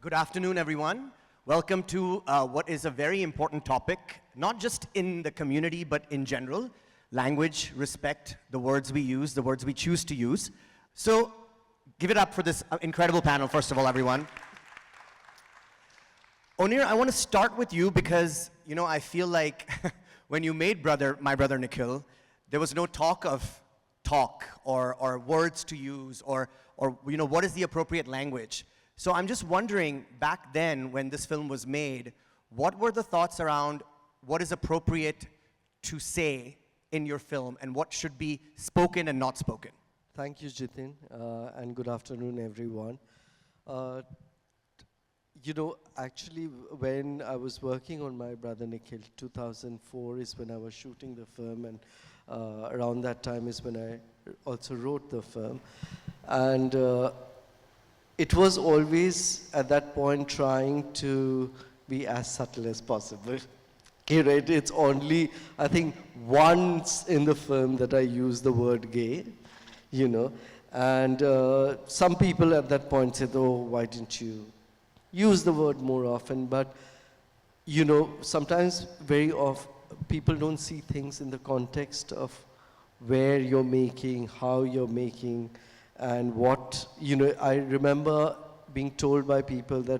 Good afternoon, everyone. Welcome to what is a very important topic, not just in the community, but in general. Language, respect, the words we use, the words we choose to use. So give it up for this incredible panel, first of all, everyone. Onir, I want to start with you because, you know, I feel like when you made My Brother Nikhil, there was no talk of talk or words to use or you know, what is the appropriate language. So I'm just wondering, back then when this film was made, what were the thoughts around what is appropriate to say in your film and what should be spoken and not spoken? Thank you, Jitin, and good afternoon, everyone. You know, actually, when I was working on My Brother Nikhil, 2004 is when I was shooting the film, and around that time is when I also wrote the film. And it was always, at that point, trying to be as subtle as possible. Right? It's only, I think, once in the film that I use the word gay, you know. And some people at that point said, oh, why didn't you use the word more often? But, you know, sometimes very often people don't see things in the context of where you're making, how you're making, and what, you know, I remember being told by people that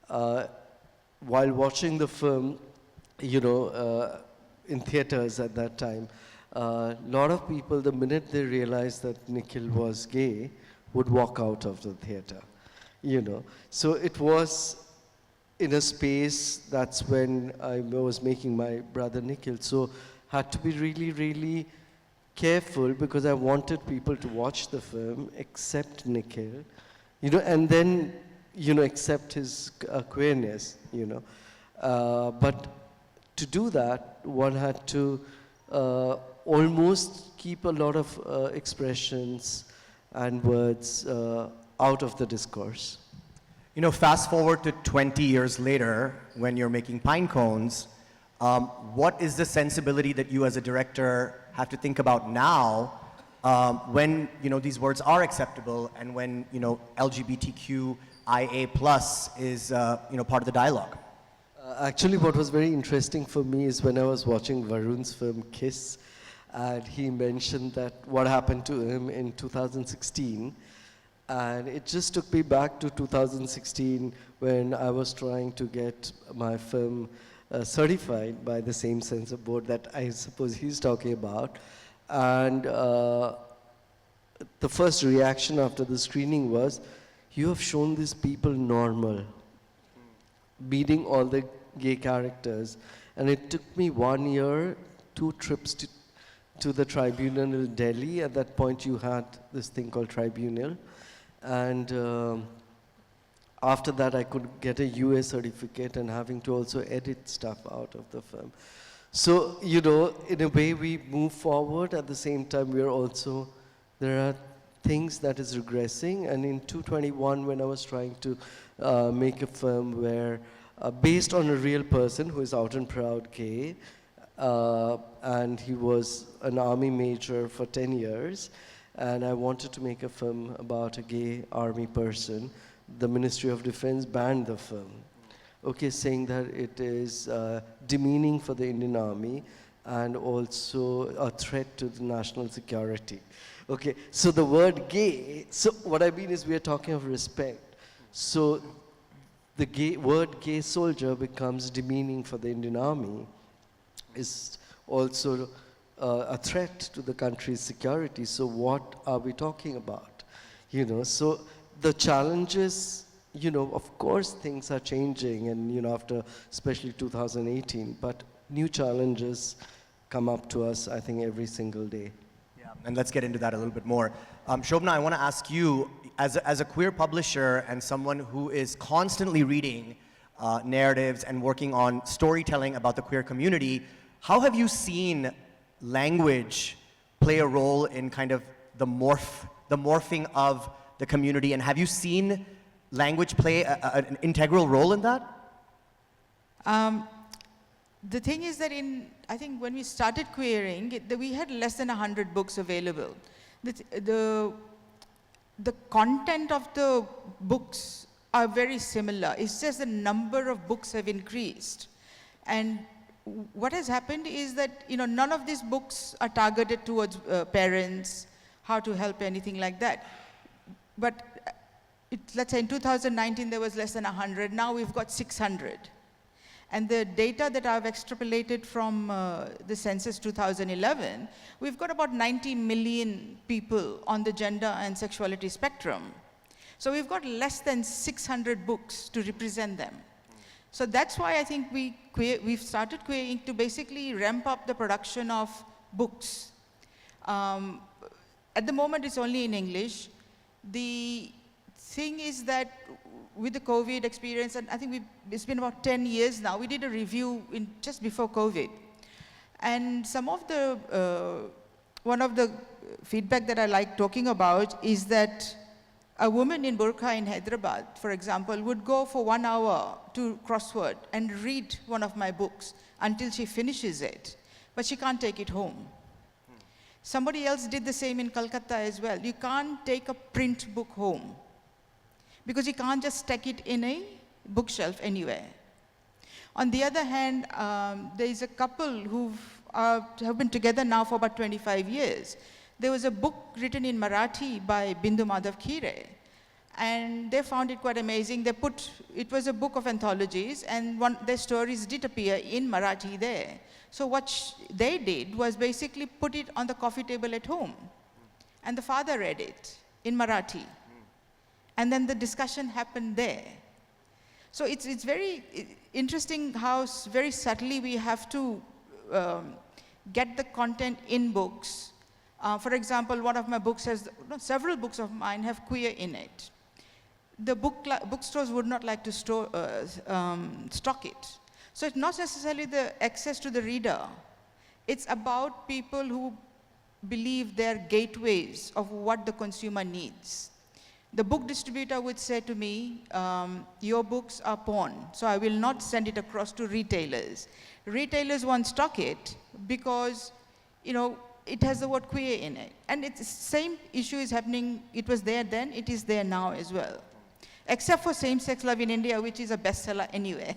while watching the film, you know, in theaters at that time, a lot of people, the minute they realized that Nikhil was gay, would walk out of the theater, you know. So it was in a space, that's when I was making My Brother Nikhil, so had to be really, really careful because I wanted people to watch the film, accept Nikhil, you know, and then, you know, accept his queerness, you know. But to do that, one had to almost keep a lot of expressions and words out of the discourse. You know, fast forward to 20 years later, when you're making Pine Cones, what is the sensibility that you as a director have to think about now when, you know, these words are acceptable and when, you know, LGBTQIA+ is, you know, part of the dialogue? Actually, what was very interesting for me is when I was watching Varun's film Kiss, and he mentioned that what happened to him in 2016. And it just took me back to 2016 when I was trying to get my film certified by the same censor board that I suppose he's talking about. And the first reaction after the screening was, you have shown these people normal, beating all the gay characters. And it took me 1 year, 2 trips to the tribunal in Delhi. At that point you had this thing called tribunal. And after that, I could get a UA certificate and having to also edit stuff out of the film. So, you know, in a way we move forward. At the same time, we are also, there are things that is regressing. And in 2021, when I was trying to make a film where, based on a real person who is out and proud gay, and he was an army major for 10 years, and I wanted to make a film about a gay army person, the Ministry of Defense banned the film, okay, saying that it is demeaning for the Indian Army and also a threat to the national security. Okay, so the word gay, so what I mean is we are talking of respect. So the word gay soldier becomes demeaning for the Indian Army, is also a threat to the country's security. So what are we talking about? You know, so the challenges, you know, of course things are changing, and, you know, after especially 2018, but new challenges come up to us, I think, every single day. Yeah, and let's get into that a little bit more. Shobna, I want to ask you, as a queer publisher and someone who is constantly reading narratives and working on storytelling about the queer community, how have you seen language play a role in kind of the morphing of the community, and have you seen language play an integral role in that? The thing is that I think when we started queering, we had less than 100 books available. The content of the books are very similar. It's just the number of books have increased. And what has happened is that, none of these books are targeted towards parents, how to help, anything like that. But let's say in 2019 there was less than 100, now we've got 600. And the data that I've extrapolated from the census 2011, we've got about 90 million people on the gender and sexuality spectrum. So we've got less than 600 books to represent them. So that's why I think we've started Queering to basically ramp up the production of books. At the moment it's only in English. The thing is that with the COVID experience, and I think it's been about 10 years now, we did a review just before COVID. And one of the feedback that I like talking about is that a woman in burqa in Hyderabad, for example, would go for 1 hour to crossword and read one of my books until she finishes it, but she can't take it home. Somebody else did the same in Calcutta as well. You can't take a print book home because you can't just stack it in a bookshelf anywhere. On the other hand, there is a couple who have been together now for about 25 years. There was a book written in Marathi by Bindu Madhav Khire, and they found it quite amazing. It was a book of anthologies, and their stories did appear in Marathi there. So what they did was basically put it on the coffee table at home, and the father read it in Marathi. And then the discussion happened there. So it's very interesting how very subtly we have to get the content in books. For example, one of my books several books of mine have queer in it. The bookstores would not like to stock it. So it's not necessarily the access to the reader. It's about people who believe they're gateways of what the consumer needs. The book distributor would say to me, your books are porn, so I will not send it across to retailers. Retailers won't stock it because, it has the word queer in it. And it's the same issue is happening. It was there then, it is there now as well. Except for same-sex love in India, which is a bestseller anyway.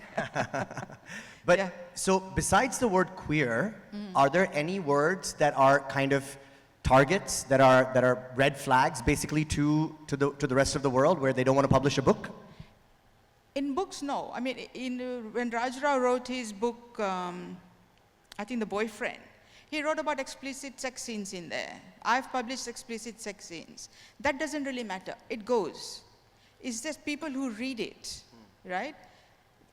But Yeah. so besides the word queer, are there any words that are kind of targets that are red flags basically to the rest of the world where they don't want to publish a book? In books, no. I mean, when Raj Rao wrote his book, I think The Boyfriend, he wrote about explicit sex scenes in there. I've published explicit sex scenes. That doesn't really matter. It goes. It's just people who read it, right?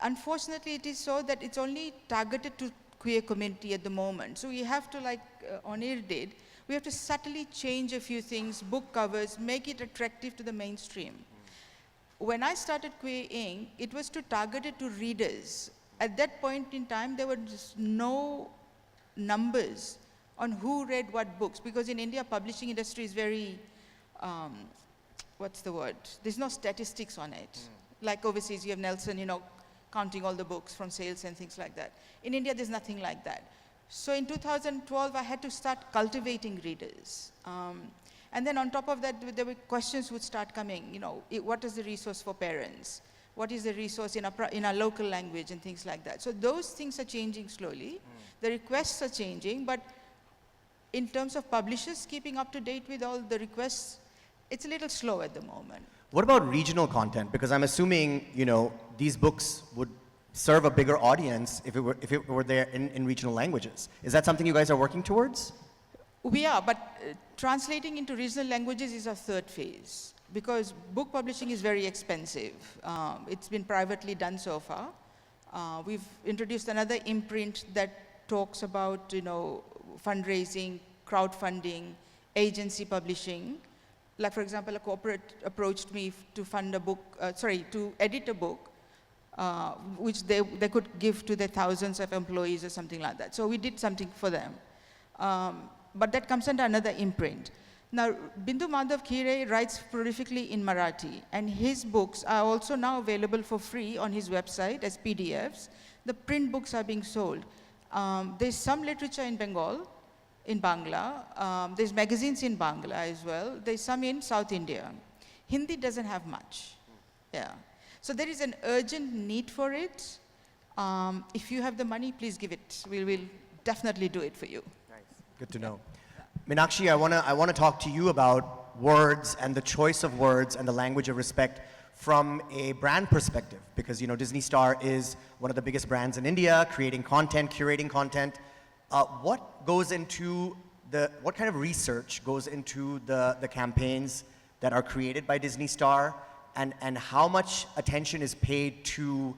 Unfortunately, it is so that it's only targeted to queer community at the moment. So we have to, like Onir did, we have to subtly change a few things, book covers, make it attractive to the mainstream. When I started Queer Inc., it was target it to readers. At that point in time, there were just no numbers on who read what books, because in India, publishing industry is very, what's the word? There's no statistics on it. Like overseas, you have Nelson, counting all the books from sales and things like that. In India, there's nothing like that. So in 2012, I had to start cultivating readers. And then on top of that, there were questions would start coming, what is the resource for parents? What is the resource in a local language and things like that. So those things are changing slowly. The requests are changing, but in terms of publishers keeping up to date with all the requests, it's a little slow at the moment. What about regional content? Because I'm assuming, these books would serve a bigger audience if it were there in regional languages. Is that something you guys are working towards? We are, but translating into regional languages is our third phase, because book publishing is very expensive. It's been privately done so far. We've introduced another imprint that talks about, fundraising, crowdfunding, agency publishing. Like, for example, a corporate approached me to fund a book, to edit a book, which they could give to their thousands of employees or something like that. So we did something for them. But that comes under another imprint. Now, Bindu Madhav Khire writes prolifically in Marathi, and his books are also now available for free on his website as PDFs. The print books are being sold. There's some literature in Bengal, in Bangla. There's magazines in Bangla as well. There's some in South India. Hindi doesn't have much. Yeah. So there is an urgent need for it. If you have the money, please give it. We will definitely do it for you. Good to know. Meenakshi, I wanna talk to you about words and the choice of words and the language of respect from a brand perspective, because Disney Star is one of the biggest brands in India, creating content, curating content. What kind of research goes into the campaigns that are created by Disney Star, and how much attention is paid to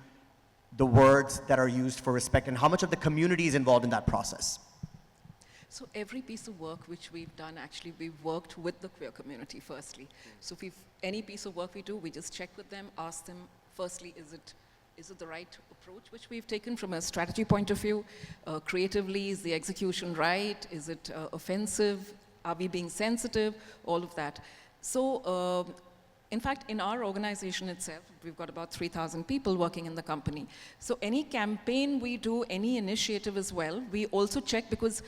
the words that are used for respect, and how much of the community is involved in that process? So every piece of work which we've done, actually, we've worked with the queer community firstly. So if any piece of work we do, we just check with them, ask them, firstly, is it the right approach which we've taken from a strategy point of view? Creatively, is the execution right? Is it offensive? Are we being sensitive? All of that. So, in fact, in our organization itself, we've got about 3,000 people working in the company. So any campaign we do, any initiative as well, we also check, because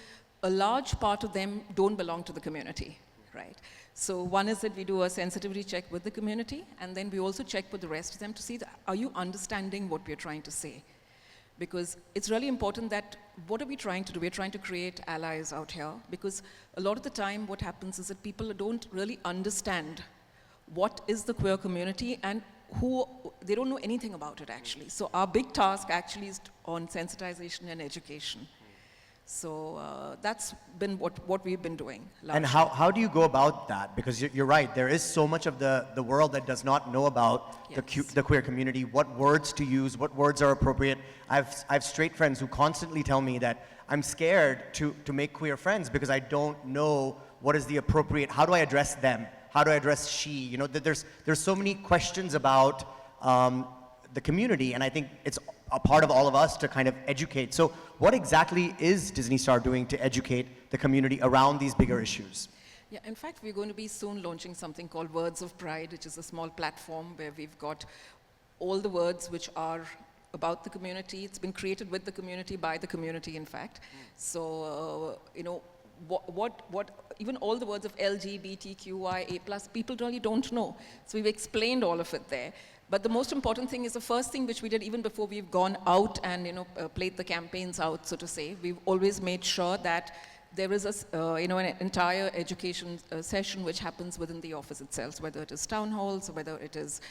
a large part of them don't belong to the community, right? So one is that we do a sensitivity check with the community, and then we also check with the rest of them to see, are you understanding what we're trying to say? Because it's really important that, what are we trying to do? We're trying to create allies out here, because a lot of the time what happens is that people don't really understand what is the queer community, and they don't know anything about it actually. So our big task actually is on sensitization and education. So that's been what we've been doing. And how do you go about that? Because you're right, there is so much of the world that does not know about Yes. the queer community, what words to use, what words are appropriate. I have straight friends who constantly tell me that I'm scared to make queer friends because I don't know what is the appropriate, how do I address them? How do I address she? There's so many questions about the community, and I think it's a part of all of us to kind of educate. So what exactly is Disney Star doing to educate the community around these bigger issues? Yeah, in fact, we're going to be soon launching something called Words of Pride, which is a small platform where we've got all the words which are about the community. It's been created with the community, by the community, in fact. So, what even all the words of LGBTQIA+, people really don't know. So we've explained all of it there. But the most important thing is, the first thing which we did even before we've gone out and played the campaigns out, so to say, we've always made sure that there is an entire education session which happens within the office itself, whether it is town halls, or whether it is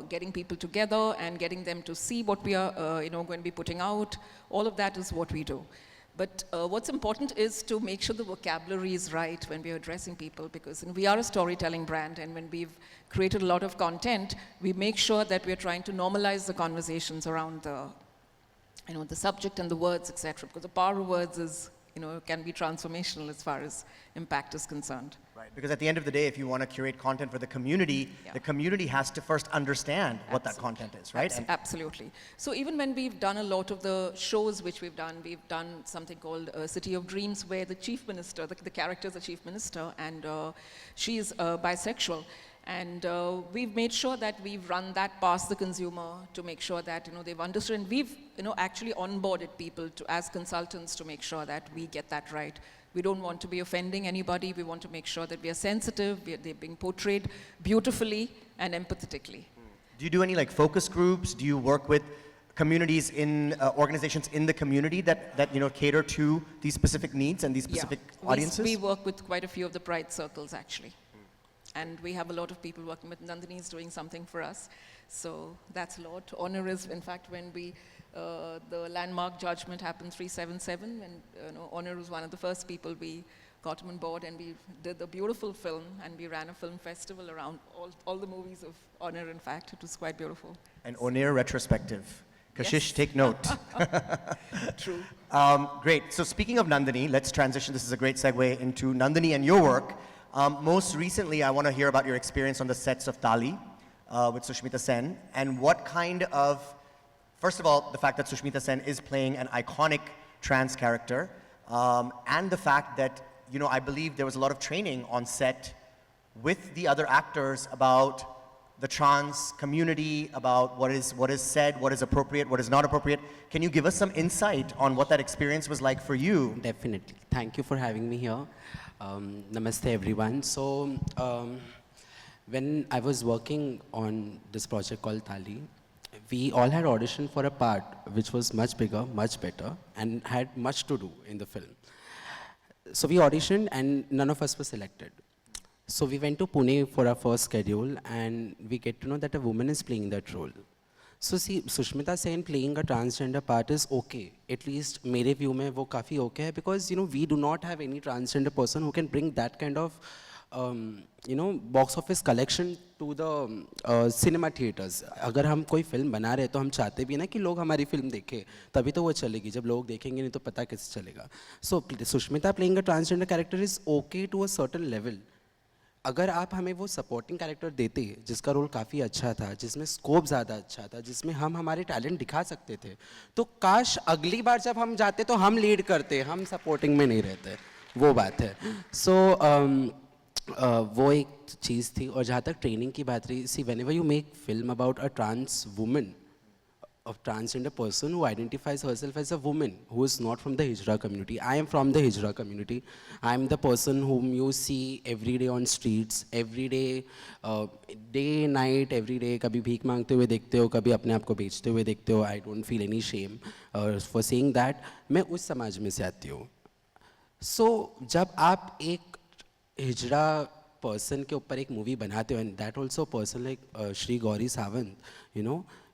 getting people together and getting them to see what we are going to be putting out. All of that is what we do. But what's important is to make sure the vocabulary is right when we're addressing people, because we are a storytelling brand, and when we've created a lot of content, we make sure that we're trying to normalize the conversations around the subject and the words, etc. Because the power of words is, can be transformational as far as impact is concerned. Right, because at the end of the day, if you want to curate content for the community, the community has to first understand what that content is, right? Absolutely. So even when we've done a lot of the shows which we've done something called City of Dreams, where the chief minister, the character is the chief minister, and she is bisexual. And we've made sure that we've run that past the consumer to make sure that they've understood. And we've actually onboarded people as consultants to make sure that we get that right. We don't want to be offending anybody. We want to make sure that we are sensitive, they're being portrayed beautifully and empathetically. Do you do any focus groups? Do you work with communities in organizations in the community that cater to these specific needs and these specific audiences? We work with quite a few of the Pride circles actually. And we have a lot of people working with. Nandini is doing something for us. So that's a lot. Honor is, in fact, when the landmark judgment happened 377, and Honor was one of the first people we got him on board, and we did a beautiful film, and we ran a film festival around all the movies of Honor, in fact. It was quite beautiful. An Oneir retrospective. Kashish, Yes. take note. True. Great. So speaking of Nandini, let's transition. This is a great segue into Nandini and your work. Most recently, I want to hear about your experience on the sets of Tali with Sushmita Sen, and what kind of, first of all, the fact that Sushmita Sen is playing an iconic trans character, and the fact that, I believe there was a lot of training on set with the other actors about the trans community, about what is said, what is appropriate, what is not appropriate. Can you give us some insight on what that experience was like for you? Definitely. Thank you for having me here. Namaste, everyone. So, when I was working on this project called Thali, we all had auditioned for a part which was much bigger, much better, and had much to do in the film. So we auditioned and none of us were selected. So we went to Pune for our first schedule and we get to know that a woman is playing that role. So see, Sushmita Sen playing a transgender part is okay. At least मेरे view में वो काफ़ी okay है because we do not have any transgender person who can bring that kind of box office collection to the cinema theaters. अगर हम कोई film बना रहे हैं तो हम चाहते भी ना कि लोग हमारी फिल्म देखें तभी तो वो चलेगी. जब लोग देखेंगे नहीं तो पता कैसे चलेगा. So Sushmita playing a transgender character is okay to a certain level. अगर आप हमें वो सपोर्टिंग कैरेक्टर देते जिसका रोल काफ़ी अच्छा था, जिसमें स्कोप ज़्यादा अच्छा था, जिसमें हम हमारे टैलेंट दिखा सकते थे, तो काश अगली बार जब हम जाते तो हम लीड करते, हम सपोर्टिंग में नहीं रहते. वो बात है. सो वो एक चीज़ थी. और जहाँ तक ट्रेनिंग की बात रही, see whenever you make film about a trans woman, a transgender person who identifies herself as a woman who is not from the Hijra community. I am from the Hijra community. I am the person whom you see every day on streets, every day, day, night, every day. कभी भीख मांगते हुए देखते हो, कभी अपने आप को बेचते हुए देखते हो. I don't feel any shame for saying that. मैं उस समाज में से आती हूँ. So जब आप एक हिजड़ा पर्सन के ऊपर एक मूवी बनाते हो, and that also a person like Shri Gauri Sawant,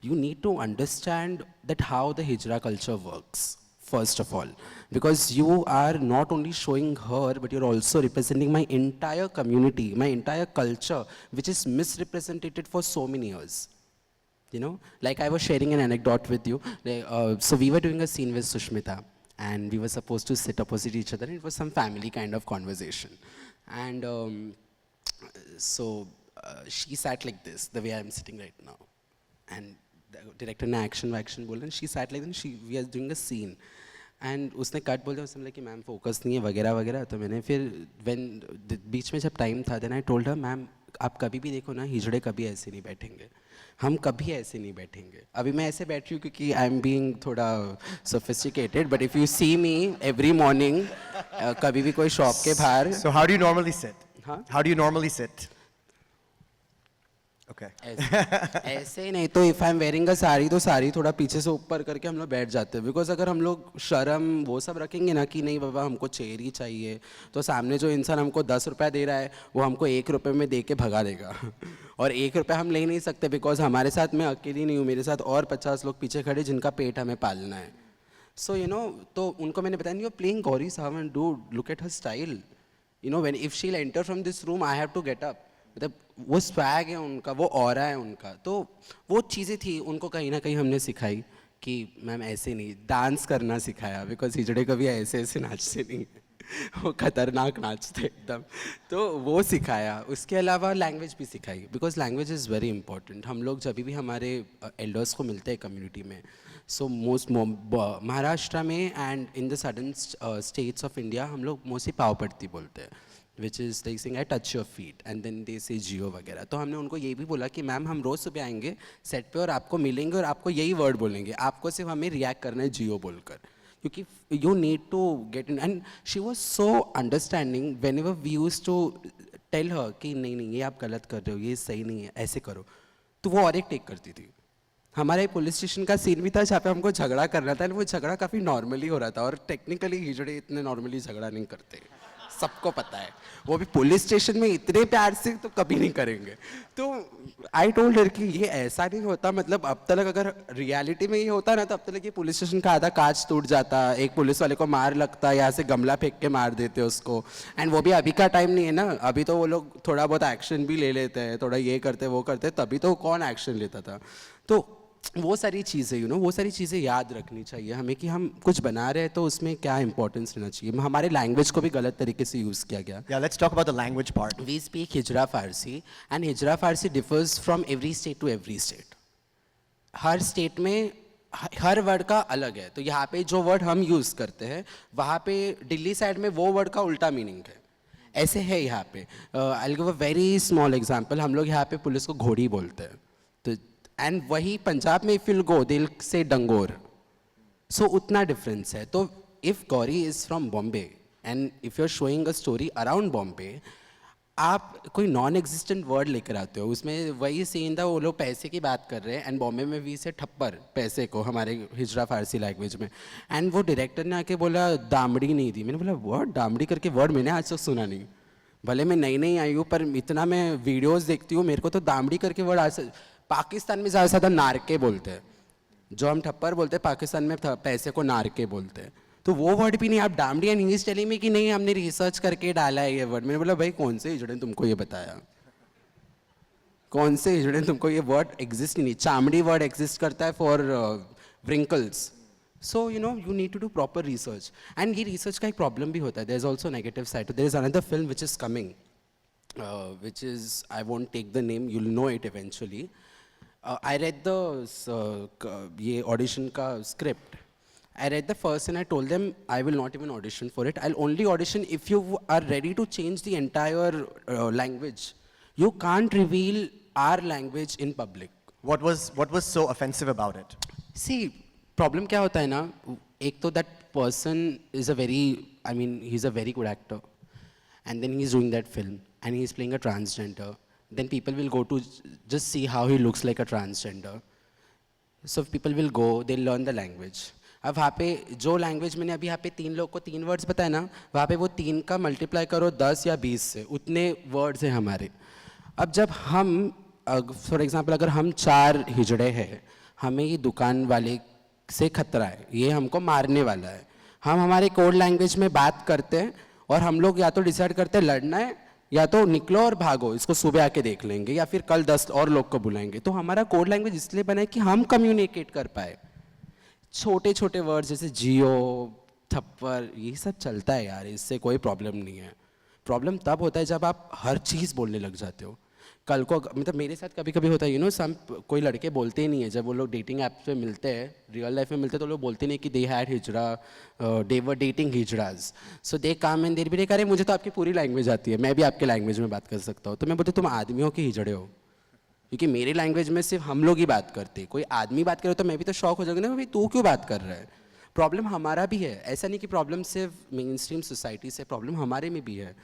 you need to understand that how the Hijra culture works, first of all. Because you are not only showing her, but you're also representing my entire community, my entire culture, which is misrepresented for so many years. Like I was sharing an anecdote with you. So we were doing a scene with Sushmita, and we were supposed to sit opposite each other. It was some family kind of conversation. And so she sat like this, the way I'm sitting right now. And the director ने action बोला, and she sat like that. We are doing a scene, and उसने cut बोल दिया. उसने बोला कि ma'am focus नहीं है वगैरह वगैरह. तो मैंने फिर बीच में जब टाइम था, then I told her, ma'am आप कभी भी देखो ना, हिजड़े कभी ऐसे नहीं बैठेंगे, हम कभी ऐसे नहीं बैठेंगे. अभी मैं ऐसे बैठ रही हूँ क्योंकि आई एम बीइंग थोड़ा sophisticated, but if you see me every morning, कभी भी कोई शॉप के बाहर. So how do you normally sit? Huh? How do you normally sit? Okay. ऐसे ही नहीं तो if I am wearing a sari तो साड़ी थोड़ा पीछे से ऊपर करके हम लोग बैठ जाते हैं. बिकॉज अगर हम लोग शर्म वो सब रखेंगे ना कि नहीं बाबा हमको चेयर ही चाहिए, तो सामने जो इंसान हमको 10 रुपये दे रहा है वो हमको 1 रुपये में दे के भगा देगा. और 1 रुपये हम ले नहीं सकते बिकॉज हमारे साथ मैं अकेली नहीं हूँ, मेरे साथ और 50 लोग पीछे खड़े जिनका पेट हमें पालना है. सो तो उनको मैंने बताया, you are playing Gauri Sawant, dude look at her style. When if she will enter from this room I have to get up. मतलब वो स्वैग है उनका, वो ऑरा है उनका. तो वो चीज़ें थी उनको कहीं ना कहीं हमने सिखाई कि मैम ऐसे नहीं, डांस करना सिखाया. बिकॉज हिजड़े कभी ऐसे ऐसे नाचते नहीं, वो खतरनाक नाचते एकदम. तो वो सिखाया. उसके अलावा लैंग्वेज भी सिखाई, because language is very important. हम लोग जब भी हमारे एल्डर्स को मिलते हैं कम्युनिटी में, सो मोस्ट महाराष्ट्र में and in the southern states of India हम लोग मोस्टली पाव पड़ती बोलते हैं, which is like saying I touch your feet and then they say जियो वगैरह. तो हमने उनको ये भी बोला कि मैम हम रोज़ सुबह आएंगे सेट पे और आपको मिलेंगे और आपको यही वर्ड बोलेंगे, आपको सिर्फ हमें रिएक्ट करना है जियो बोलकर, क्योंकि you need to get in. And she was so understanding whenever we use to tell her कि नहीं नहीं ये आप गलत कर रहे हो, ये सही नहीं है, ऐसे करो, तो वो और एक टेक करती थी. हमारे पुलिस स्टेशन का सीन भी था जहाँ पे हमको झगड़ा करना था, वो झगड़ा काफ़ी नॉर्मली हो रहा था. और टेक्निकली हिजड़े इतने नॉर्मली झगड़ा नहीं करते, सबको पता है. वो भी पुलिस स्टेशन में इतने प्यार से तो कभी नहीं करेंगे. तो आई टोल्ड हर कि ये ऐसा नहीं होता. मतलब अब तक अगर रियलिटी में ये होता ना तो अब तक ये पुलिस स्टेशन का आधा कांच टूट जाता, एक पुलिस वाले को मार लगता, यहाँ से गमला फेंक के मार देते उसको. एंड वो भी अभी का टाइम नहीं है ना, अभी तो वो लोग थोड़ा बहुत एक्शन भी ले लेते हैं, थोड़ा ये करते वो करते, तभी तो कौन एक्शन लेता था. तो वो सारी चीज़ें वो सारी चीज़ें याद रखनी चाहिए हमें कि हम कुछ बना रहे हैं तो उसमें क्या इंपॉर्टेंस रहना चाहिए. हमारे लैंग्वेज को भी गलत तरीके से यूज़ किया गया. Yeah, let's talk about the language part. We speak Hijra Farsi and Hijra Farsi differs from every state to every state. Her state में हर वर्ड का अलग है. तो यहाँ पे जो वर्ड हम यूज़ करते हैं वहाँ पे दिल्ली साइड में वो वर्ड का उल्टा मीनिंग है. ऐसे है यहाँ पे. I'll give a very small example. हम लोग यहाँ पे पुलिस को घोड़ी बोलते हैं, तो एंड वही पंजाब में इफ विल गो दिल से डंगोर. सो उतना डिफरेंस है. तो if Gauri is from Bombay and if you are showing a story around Bombay, आप कोई नॉन एग्जिस्टेंट वर्ड लेकर आते हो, उसमें वही सीन था, वो लोग पैसे की बात कर रहे हैं एंड बॉम्बे में वी से ठप्पर पैसे को हमारे हिजरा फारसी लैंग्वेज में, एंड वो डायरेक्टर ने आके बोला दामड़ी नहीं दी। मैंने बोला वर्ड दामड़ी करके वर्ड मैंने आज तक सुना नहीं, भले मैं नई नई आई हूँ पर इतना मैं वीडियोस देखती हूँ, मेरे को तो दामड़ी करके वर्ड आज पाकिस्तान में ज़्यादा से ज़्यादा नारके बोलते हैं, जो हम ठप्पर बोलते हैं पाकिस्तान में पैसे को नारके बोलते हैं, तो वो वर्ड भी नहीं, आप डामडी एंड इंग्लिश टेलिंग में कि नहीं हमने रिसर्च करके डाला है ये वर्ड। मैंने बोला भाई कौन से हिजड़े ने तुमको ये बताया, कौन से हिजड़े ने तुमको ये वर्ड एग्जिस्ट ही नहीं, चामड़ी वर्ड एग्जिस्ट करता है for wrinkles. So you know you need to do proper research, and ये रिसर्च का एक प्रॉब्लम भी होता है, there is also negative side. There is another film which is coming which is I won't take the name, you will know it eventually. I read the ये audition का script. I read the first and I told them I will not even audition for it. I'll only audition if you are ready to change the entire language. You can't reveal our language in public. What was so offensive about it? See, problem क्या होता है ना, एक तो that person is a very, I mean, he's a very good actor, and then he's doing that film, and he's playing a transgender. Then people will go to just see how he looks like a transgender. So people will go, they'll learn the language. अब वहाँ पे जो language मैंने अभी यहाँ पे 3 लोग को 3 वर्ड्स बताए ना, वहाँ पे वो 3 का मल्टीप्लाई करो 10 या 20 से, उतने वर्ड्स हैं हमारे। अब जब हम फॉर एग्जांपल अगर हम 4 हिजड़े हैं, हमें ये दुकान वाले से खतरा है, ये हमको मारने वाला है, हम हमारे कोड लैंग्वेज में बात करते हैं और हम लोग या तो डिसाइड करते हैं लड़ना है या तो निकलो और भागो, इसको सुबह आके देख लेंगे, या फिर कल 10 और लोग को बुलाएंगे। तो हमारा कोड लैंग्वेज इसलिए बना है कि हम कम्युनिकेट कर पाए। छोटे छोटे वर्ड्स जैसे जियो, थप्पड़, ये सब चलता है यार, इससे कोई प्रॉब्लम नहीं है। प्रॉब्लम तब होता है जब आप हर चीज़ बोलने लग जाते हो। कल को मतलब मेरे साथ कभी कभी होता है, यू नो सम कोई लड़के बोलते ही नहीं है, जब वो लोग डेटिंग ऐप पे मिलते हैं, रियल लाइफ में मिलते हैं, तो लोग बोलते नहीं कि they had हिजड़ा, they were dating हिजड़ाज। सो दे काम एंड देर भी अरे मुझे तो आपकी पूरी लैंग्वेज आती है, मैं भी आपके लैंग्वेज में बात कर सकता हूँ। तो मैं बोलती तुम आदमियों के हिजड़े हो, क्योंकि मेरी लैंग्वेज में सिर्फ हम लोग ही बात करते हैं, कोई आदमी बात करे तो मैं भी तो शौक हो जाऊँगा ना, भाई तू क्यों बात कर रहा है। प्रॉब्लम हमारा भी है, ऐसा नहीं कि प्रॉब्लम सिर्फ मेन स्ट्रीम सोसाइटी से, प्रॉब्लम हमारे में भी है।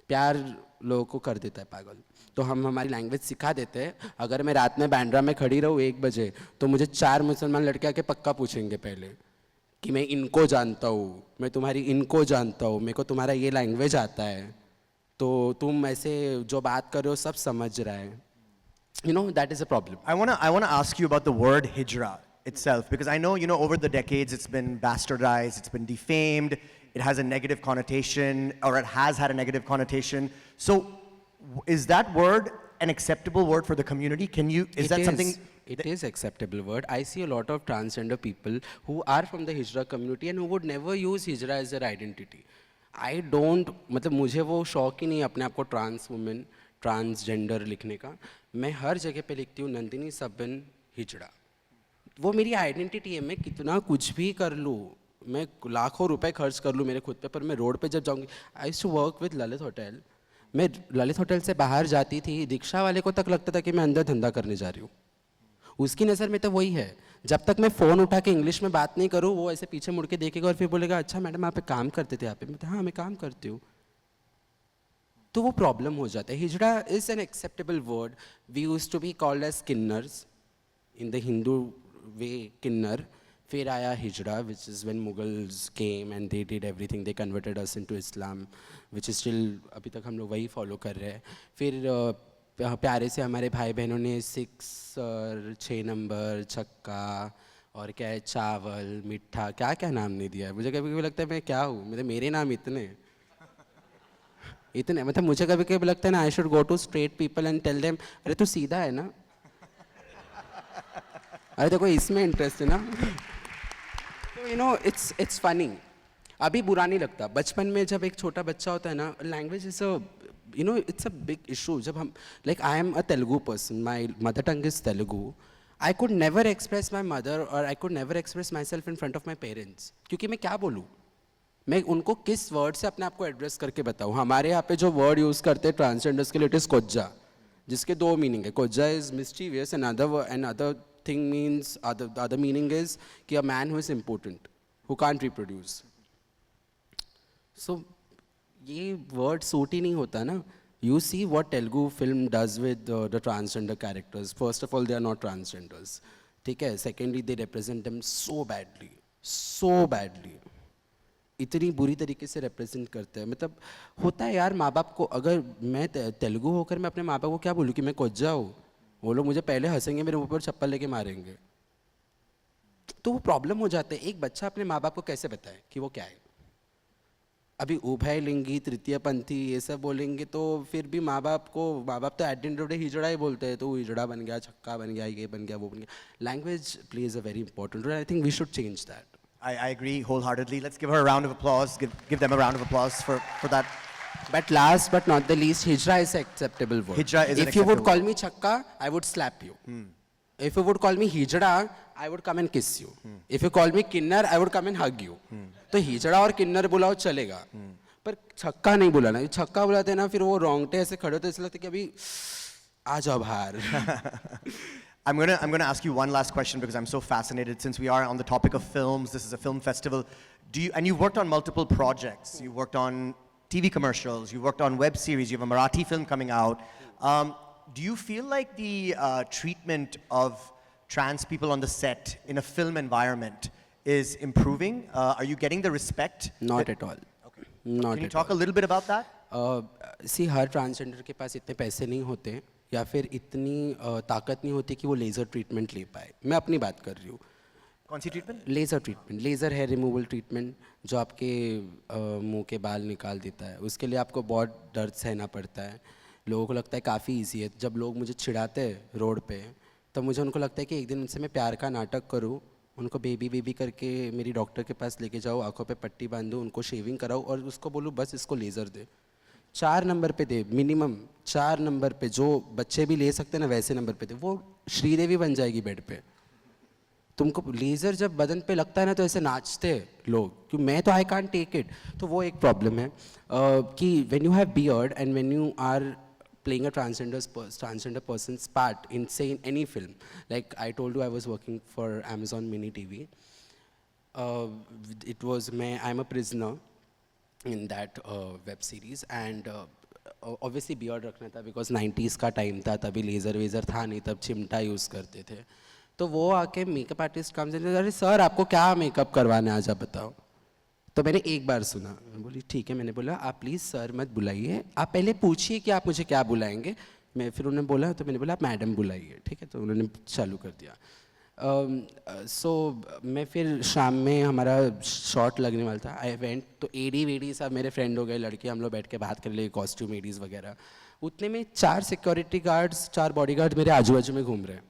प्यार लोगों को कर देता है पागल, तो हम हमारी लैंग्वेज सिखा देते हैं। अगर मैं रात में बांद्रा में खड़ी रहूँ 1 बजे, तो मुझे 4 मुसलमान लड़के आके पक्का पूछेंगे पहले कि मैं इनको जानता हूँ, मैं तुम्हारी इनको जानता हूँ, मेरे को तुम्हारा ये लैंग्वेज आता है, तो तुम ऐसे जो बात कर रहे हो सब समझ रहा है। You know, that is a problem. I wanna ask you about the word hijra itself, because I know, you know, over the decades it's been bastardized, it's been defamed, it has a negative connotation, or it has had a negative connotation. So is that word an acceptable word for the community? Is that something? It is acceptable word. I see a lot of transgender people who are from the Hijra community and who would never use Hijra as their identity. I don't, मतलब मुझे वो शौक ही नहीं है अपने आप को trans women, transgender लिखने का। मैं हर जगह पे लिखती हूँ नंदिनी सबन हिजड़ा, वो मेरी आइडेंटिटी है। मैं कितना कुछ भी कर लूँ, मैं लाखों रुपए खर्च कर लूँ मेरे खुद पे, पर मैं रोड पे जब जाऊँगी, I used to work with Lalit hotel, मैं ललित होटल से बाहर जाती थी, रिक्शा वाले को तक लगता था कि मैं अंदर धंधा करने जा रही हूँ। उसकी नज़र में तो वही है, जब तक मैं फ़ोन उठा के इंग्लिश में बात नहीं करूँ, वो ऐसे पीछे मुड़ के देखेगा और फिर बोलेगा अच्छा मैडम आप काम करते थे यहाँ पे। मैं हाँ मैं काम करती हूँ। तो वो प्रॉब्लम हो जाता है। Hijra is an acceptable word. We use to be called as kinnars in the Hindu way, kinnar. फिर आया hijra which is when Mughals came and they did everything, they converted us into Islam, which is still अभी तक हम लोग वही फॉलो कर रहे हैं। फिर प्यारे से हमारे भाई बहनों ने 6 और 6 नंबर, छक्का और क्या है चावल, मिठा, क्या क्या नाम नहीं दिया है। मुझे कभी कभी लगता है मैं क्या हूँ, मतलब मेरे नाम इतने, मतलब मुझे कभी कभी लगता है ना I should go to straight people and tell them अरे तू सीधा है ना, अरे देखो इसमें इंटरेस्ट है ना। तो यू नो इट्स फनी। अभी बुरा नहीं लगता, बचपन में जब एक छोटा बच्चा होता है ना, language is a you know it's a big issue. जब हम like I am a Telugu person, my mother tongue is Telugu, I could never express my mother or I could never express myself in front of my parents, क्योंकि मैं क्या बोलूँ, मैं उनको किस word से अपने आप को एड्रेस करके बताऊँ। हमारे यहाँ पे जो वर्ड यूज़ करते हैं ट्रांसजेंडर्स के लिए, इट इज़ कोज्जा, जिसके 2 मीनिंग है। Kojja is mysterious and other thing means other meaning is कि a man who is important who can't reproduce. So ये वर्ड सूट ही नहीं होता ना। You see what Telugu film does with the transgender characters. First of all, they are not transgenders. ठीक है? Secondly, they represent them so badly. इतनी बुरी तरीके से represent करते हैं. मतलब होता है यार, माँ बाप को, अगर मैं तेलुगु होकर मैं अपने माँ बाप को क्या बोलूँ कि मैं कोज्जा हूँ, वो लोग मुझे पहले हंसेंगे, मेरे ऊपर चप्पल लेके मारेंगे. तो वो प्रॉब्लम हो जाते हैं. एक बच्चा अपने माँ बाप को कैसे बताए कि वो क्या है? अभी उभय लिंगी, तृतीय पंथी, ये सब बोलेंगे तो फिर भी माँ बाप तो at the end of the day hijra ही बोलते हैं. तो वो हिजड़ा बन गया, छक्का बन गया, ये बन गया, वो बन गया. Language plays a very important role. I think we should change that. I agree wholeheartedly. Let's give her a round of applause. Give them a round of applause for that. But last but not the least, hijra is an acceptable word. Hijra is an If you would acceptable call me chakka, I would slap you. If you would call me hijra, I would come and kiss you. If you call me kinnar, I would come and hug you. तो हिजड़ा और किन्नर बुलाओ चलेगा, पर छक्का नहीं बुलाना. छक्का बुलाते ना, फिर वो रोंगटे ऐसे खड़े होते, ऐसे लगता है कि अभी आ जाओ बाहर. I'm gonna ask you one last question because I'm so fascinated. Since we are on the topic of films, this is a film festival. And you worked on multiple projects. You worked on TV commercials. You worked on web series. You have a Marathi film coming out. Do you feel like the treatment of trans people on the set in a film environment is improving? Are you getting the respect? Not at all. Okay. Not Can you at talk a little bit about that? See हर transgender के पास इतने पैसे नहीं होते या फिर इतनी ताकत नहीं होती कि वो लेज़र ट्रीटमेंट ले पाए. मैं अपनी बात कर रही हूँ. कौन सी treatment? Laser treatment, laser hair removal treatment, जो आपके मुंह के बाल निकाल देता है. उसके लिए आपको बहुत दर्द सहना पड़ता है. लोगों को लगता है काफ़ी ईजी है. जब लोग मुझे चिढ़ाते हैं रोड पे, तब मुझे उनको लगता है कि एक दिन उनसे मैं प्यार का नाटक करूँ, उनको बेबी करके मेरी डॉक्टर के पास लेके जाओ, आंखों पे पट्टी बांधूँ, उनको शेविंग कराओ और उसको बोलूँ बस इसको लेज़र दे. 4 नंबर पे दे, मिनिमम 4 नंबर पे, जो बच्चे भी ले सकते हैं ना वैसे नंबर पे दे. वो श्रीदेवी बन जाएगी बेड पे. तुमको लेज़र जब बदन पे लगता है ना तो ऐसे नाचते लोग, कि मैं तो आई कांट टेक इट. तो वो एक प्रॉब्लम है कि when you have beard and when you are playing a transgender person's part in, say, in any film. Like I told you, I was working for Amazon Mini TV. It was I'm a prisoner in that web series, and obviously beard रखना था because 90s का time था, तभी laser वेज़र था नहीं, तब चिमटा use करते थे. तो वो आके मेकअप आर्टिस्ट काम से, अरे सर आपको क्या मेकअप करवाना है आज आप बताओ. तो मैंने एक बार सुना, मैं बोली ठीक है. मैंने बोला आप प्लीज़ सर मत बुलाइए, आप पहले पूछिए कि आप मुझे क्या बुलाएंगे. फिर उन्होंने बोला, तो मैंने बोला आप मैडम बुलाइए, ठीक है. तो उन्होंने चालू कर दिया. मैं फिर शाम में हमारा शॉट लगने वाला था. आई वेंट, तो एडी वेडी सब मेरे फ्रेंड हो गए, लड़के, हम लोग बैठ के बात कर लिए, कॉस्ट्यूम एडीज वगैरह. उतने में 4 सिक्योरिटी गार्ड्स, 4 बॉडी गार्ड मेरे आजू बाजू में घूम रहे हैं,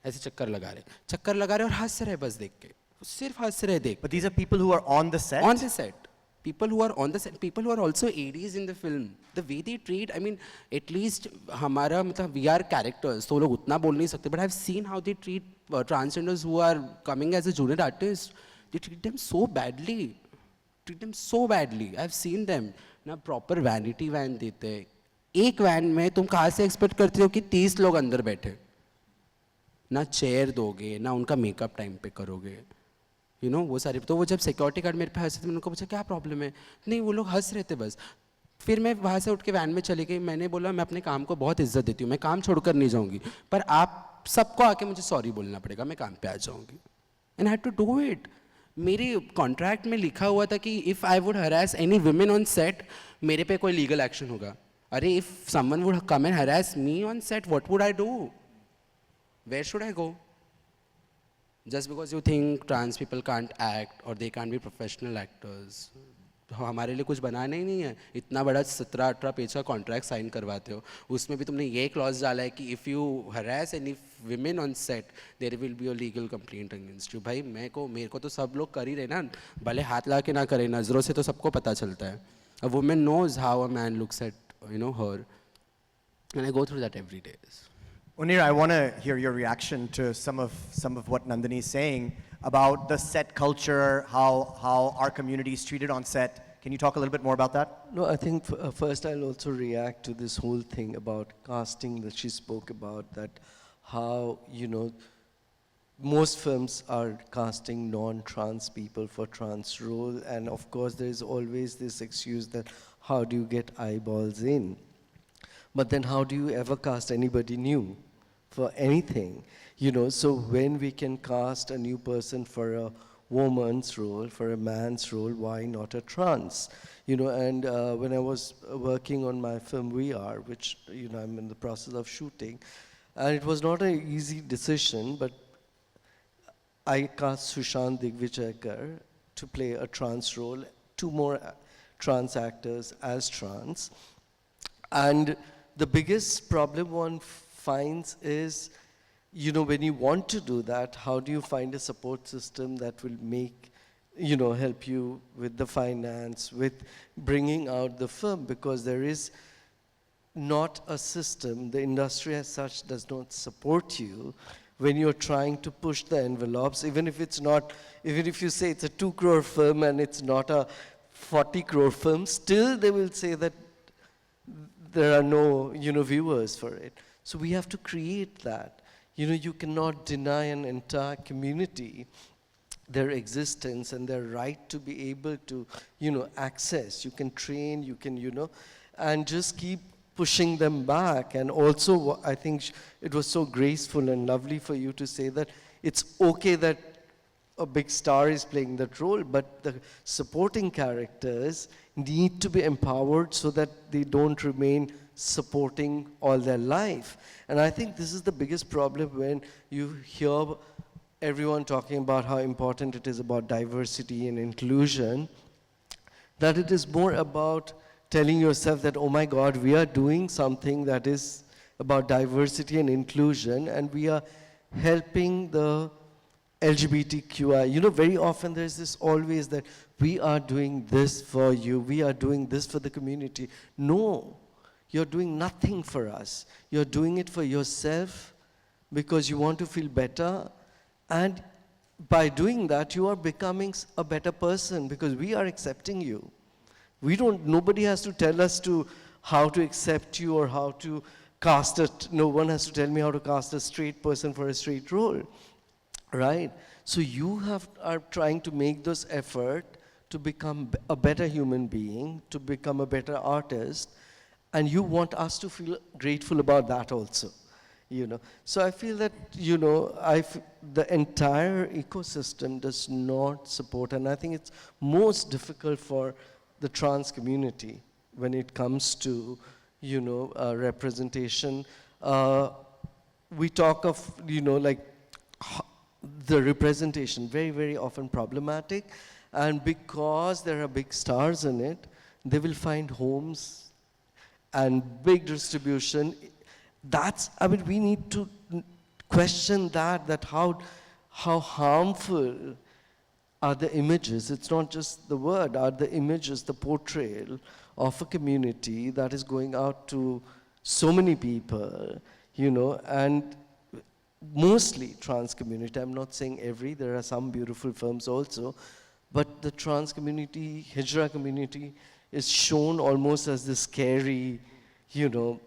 ऐसे चक्कर लगा रहे और हंस रहे बस देख के, सिर्फ हंस रहे देख. But these are people who are on the set? On the set. People who are on the set. People who are also ADs in the film. The way they treat, I mean, at least हमारा मतलब we are characters, तो लोग उतना बोल नहीं सकते. But I've seen how they treat transgenders who are coming as a junior artist. They treat them so badly. I've seen them. ना proper vanity van देते हैं. एक वैन में तुम कहाँ से एक्सपेक्ट करते हो कि 30 लोग अंदर बैठे. ना चेयर दोगे, ना उनका मेकअप टाइम पे करोगे. वो सारे. तो वो जब सिक्योरिटी गार्ड मेरे पे हंसे थे, मैंने उनको पूछा क्या प्रॉब्लम है. नहीं, वो लोग हंस रहे थे बस. फिर मैं वहाँ से उठ के वैन में चली गई. मैंने बोला मैं अपने काम को बहुत इज्जत देती हूँ, मैं काम छोड़कर नहीं जाऊँगी, पर आप सबको आके मुझे सॉरी बोलना पड़ेगा, मैं काम पे आ जाऊँगी. And I had to do it. मेरे कॉन्ट्रैक्ट में लिखा हुआ था कि if I would harass any women on set, मेरे पे कोई लीगल एक्शन होगा. अरे if someone would come and harass me on set, what would I do? Where should I go? Just because you think trans people can't act or they can't be professional actors, हमारे लिए कुछ बनाना ही नहीं है. इतना बड़ा 17-18 page का contract sign करवाते हो, उसमें भी तुमने ये क्लॉज डाला है कि if you harass any women on set there will be a legal complaint against you. भाई मेरे को तो सब लोग कर ही रहे ना, भले हाथ ला के ना करें, नज़रों से तो सबको पता चलता है. A women knows how a man looks at her, and I go through that every day. Unir, I want to hear your reaction to some of what Nandini is saying about the set culture, how our community is treated on set. Can you talk a little bit more about that? No, I think first I'll also react to this whole thing about casting that she spoke about, that how, most films are casting non-trans people for trans role, and of course there is always this excuse that how do you get eyeballs in? But then how do you ever cast anybody new for anything? You know, so when we can cast a new person for a woman's role, for a man's role, why not a trans? You know, and when I was working on my film We Are, which, you know, I'm in the process of shooting, and it was not an easy decision, but I cast Sushant Digvijayakar to play a trans role, two more trans actors as trans. And the biggest problem one finds is, you know, when you want to do that, how do you find a support system that will make, you know, help you with the finance, with bringing out the film? Because there is not a system, the industry as such does not support you when you're trying to push the envelopes, even if it's not, even if you say it's a 2 crore film and it's not a 40 crore film, still they will say that there are no, you know, viewers for it. So we have to create that. You know, you cannot deny an entire community their existence and their right to be able to, you know, access. You can train, you can, you know, and just keep pushing them back. And also, I think it was so graceful and lovely for you to say that it's okay that a big star is playing that role, but the supporting characters need to be empowered so that they don't remain supporting all their life. And I think this is the biggest problem when you hear everyone talking about how important it is about diversity and inclusion, that it is more about telling yourself that, oh my God, we are doing something that is about diversity and inclusion, and we are helping the LGBTQI. You know, very often there's this always that we are doing this for you, we are doing this for the community. No, you're doing nothing for us. You're doing it for yourself because you want to feel better, and by doing that, you are becoming a better person because we are accepting you. We don't, nobody has to tell us to how to accept you or how to cast it. No one has to tell me how to cast a straight person for a straight role, right? So you are trying to make this effort to become a better human being, to become a better artist, and you want us to feel grateful about that also, you know. So I feel that, you know, the entire ecosystem does not support, and I think it's most difficult for the trans community when it comes to, you know, representation. We talk of, you know, like the representation, very, very often problematic, and because there are big stars in it, they will find homes and big distribution. That's, I mean, we need to question that how harmful are the images. It's not just the word, are the images, the portrayal of a community that is going out to so many people, you know, and mostly trans community. I'm not saying every, there are some beautiful films also, but the trans community, Hijra community, is shown almost as the scary, you know,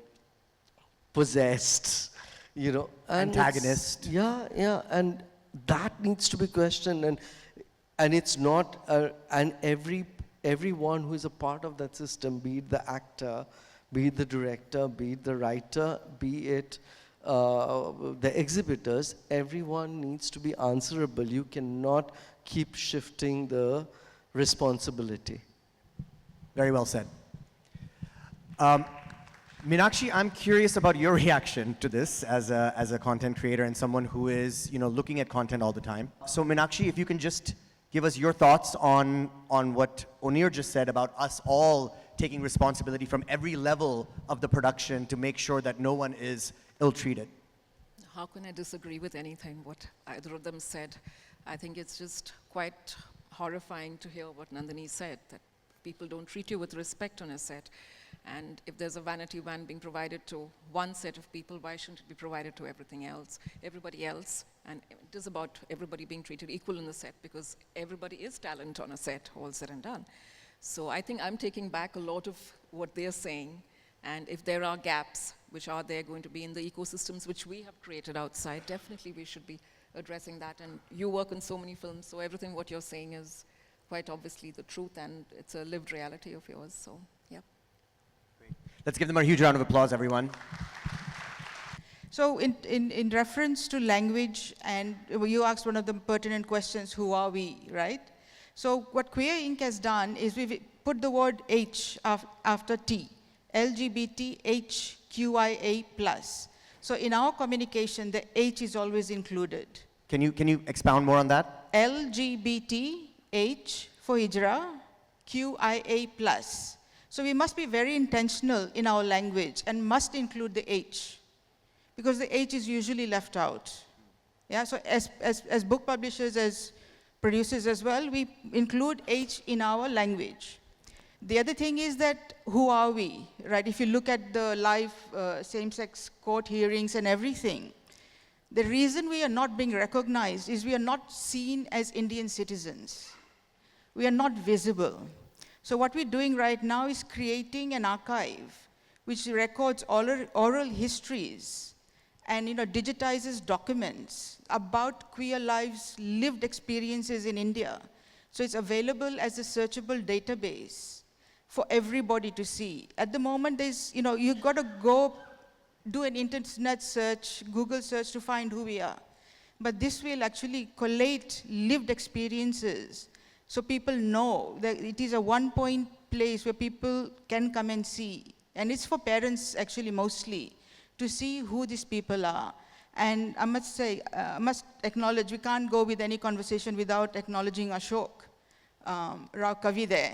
possessed, you know. And antagonist. Yeah, and that needs to be questioned, and it's not, and everyone who is a part of that system, be it the actor, be it the director, be it the writer, be it the exhibitors, everyone needs to be answerable. You cannot keep shifting the responsibility. Very well said. Meenakshi, I'm curious about your reaction to this as a content creator and someone who is, you know, looking at content all the time. So Meenakshi, if you can just give us your thoughts on what Onir just said about us all taking responsibility from every level of the production to make sure that no one is ill-treated. How can I disagree with anything what either of them said? I think it's just quite horrifying to hear what Nandini said, that people don't treat you with respect on a set. And if there's a vanity van being provided to one set of people, why shouldn't it be provided to everybody else? And it is about everybody being treated equal in the set, because everybody is talent on a set, all said and done. So I think I'm taking back a lot of what they're saying, and if there are gaps which are there going to be in the ecosystems which we have created outside, definitely we should be addressing that. And you work on so many films, so everything what you're saying is quite obviously the truth, and it's a lived reality of yours, so yeah. Great. Let's give them a huge round of applause, everyone. So in reference to language, and you asked one of the pertinent questions, who are we, right? So what Queer Inc. has done is we've put the word H after T, LGBTHQIA+. So in our communication, the H is always included. Can you expound more on that? LGBTH for Hijra, QIA+. So we must be very intentional in our language and must include the H, because the H is usually left out. Yeah, so as book publishers, as producers as well, we include H in our language. The other thing is that, who are we, right? If you look at the live same-sex court hearings and everything, the reason we are not being recognized is we are not seen as Indian citizens. We are not visible. So what we're doing right now is creating an archive which records oral histories and digitizes documents about queer lives, lived experiences in India. So it's available as a searchable database for everybody to see. At the moment, you've got to go do an internet search, Google search to find who we are. But this will actually collate lived experiences so people know that it is a one-point place where people can come and see. And it's for parents, actually, mostly, to see who these people are. And I must say, I must acknowledge, we can't go with any conversation without acknowledging Ashok Rao Kavi there,